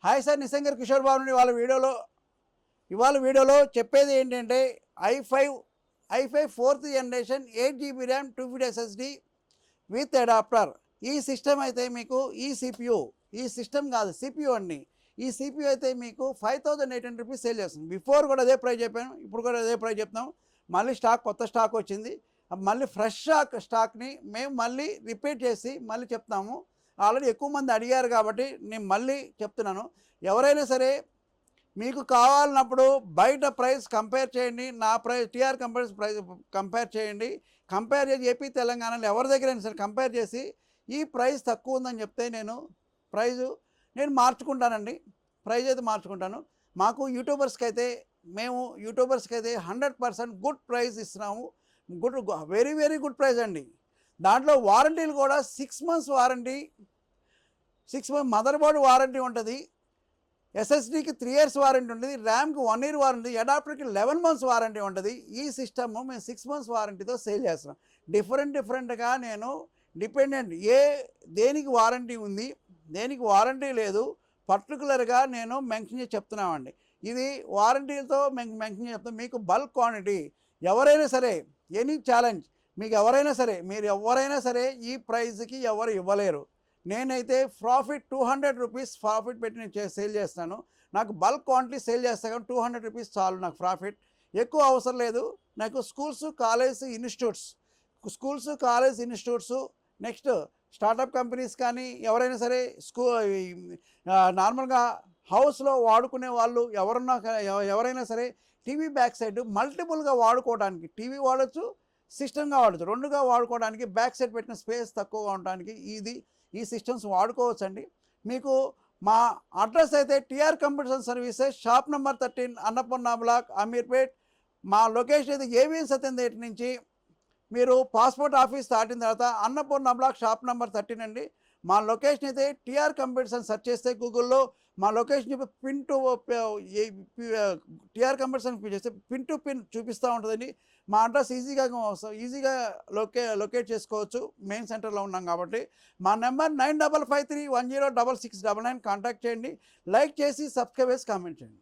Hi sir, నిసంగర్ Kishore Babu నుండి ఇవాళ వీడియోలో చెప్పేది ఏంటంటే i5 4th generation 8 GB RAM 2 SSD with adapter. ఈ సిస్టమ్ అయితే మీకు ఈ సిస్టమ్ కాదు CPU అండి. ఈ CPU అయితే మీకు 5800 రూపీస్ సేల్ చేస్తుంది. బిఫోర్ కూడా అదే ప్రైస్ చెప్పాను, ఇప్పుడు కూడా అదే ప్రైస్ చెప్తాం. మళ్ళీ కొత్త స్టాక్ వచ్చింది, మళ్ళీ ఫ్రెష్ స్టాక్ని మేము మళ్ళీ రిపీట్ చేసి మళ్ళీ చెప్తాము. ఆల్రెడీ ఎక్కువ మంది అడిగారు కాబట్టి నేను మళ్ళీ చెప్తున్నాను. ఎవరైనా సరే మీకు కావాలన్నప్పుడు బయట ప్రైస్ కంపేర్ చేయండి, నా price TR companies price compare చేయండి. కంపేర్ చేసి ఏపీ తెలంగాణలో ఎవరి దగ్గరైనా సరే కంపేర్ చేసి ఈ ప్రైస్ తక్కువ ఉందని చెప్తే నేను మార్చుకుంటానండి. ప్రైస్ అయితే మార్చుకుంటాను. మాకు యూట్యూబర్స్కి అయితే 100% గుడ్ ప్రైస్ ఇస్తున్నాము. వెరీ వెరీ గుడ్ ప్రైస్ అండి. దాంట్లో వారంటీలు కూడా 6 months warranty, 6 months mother board warranty ఉంటుంది, ఎస్ఎస్డికి 3 years వారంటీ ఉంటుంది, ర్యామ్కి 1 year వారంటీ, అడాప్టర్కి 11 months వారంటీ ఉంటుంది. ఈ సిస్టమ్ మేము 6 months వారంటీతో సేల్ చేస్తున్నాం. డిఫరెంట్గా నేను డిపెండెంట్ దేనికి వారంటీ ఉంది, దేనికి వారంటీ లేదు, పర్టికులర్గా నేను మెన్షన్ చేసి చెప్తున్నామండి. ఇది వారంటీలతో మెన్షన్ చేసి చెప్తాం. మీకు బల్క్ క్వాంటిటీ ఎవరైనా సరే, ఎనీ ఛాలెంజ్, మీరు ఎవరైనా సరే ఈ ప్రైస్కి ఎవరు ఇవ్వలేరు. నేనైతే ప్రాఫిట్ 200 రూపీస్ ప్రాఫిట్ పెట్టి నేను సేల్ చేస్తాను. నాకు బల్క్ క్వాంటిటీ సేల్ చేస్తాను కానీ 200 రూపీస్ చాలు నాకు ప్రాఫిట్. ఎక్కువ అవసరం లేదు. నాకు schools college institutes next startup companies కానీ ఎవరైనా సరే నార్మల్గా హౌస్లో వాడుకునే వాళ్ళు ఎవరైనా సరే టీవీ బ్యాక్ సైడ్ మల్టిపుల్గా వాడుకోవడానికి, టీవీ వాడచ్చు, సిస్టమ్గా వాడచ్చు, రెండుగా వాడుకోవడానికి, బ్యాక్ సైడ్ పెట్టిన స్పేస్ తక్కువగా ఉండడానికి ఈ సిస్టమ్స్ వాడుకోవచ్చండి. మీకు మా అడ్రస్ అయితే TR computer services, shop number 13, Annapurna block, Ameerpet. మా లొకేషన్ అయితే ఏవిఎన్ సత్యందేటి నుంచి మీరు పాస్పోర్ట్ ఆఫీస్ దాటిన తర్వాత అన్నపూర్ణ బ్లాక్, షాప్ నెంబర్ 13 అండి. మా లొకేషన్ అయితే టీఆర్ కంప్యూటర్స్ అని సెర్చ్ చేస్తే గూగుల్లో మా లొకేషన్ టీఆర్ కంప్యూటర్స్ అని చేస్తే పిన్ టు పిన్ చూపిస్తూ ఉంటుందండి. మా అడ్రస్ ఈజీగా లొకేట్ చేసుకోవచ్చు. మెయిన్ సెంటర్లో ఉన్నాం కాబట్టి. మా నెంబర్ 9553106699 కాంటాక్ట్ చేయండి. లైక్ చేసి సబ్స్క్రైబ్ చేసి కామెంట్ చేయండి.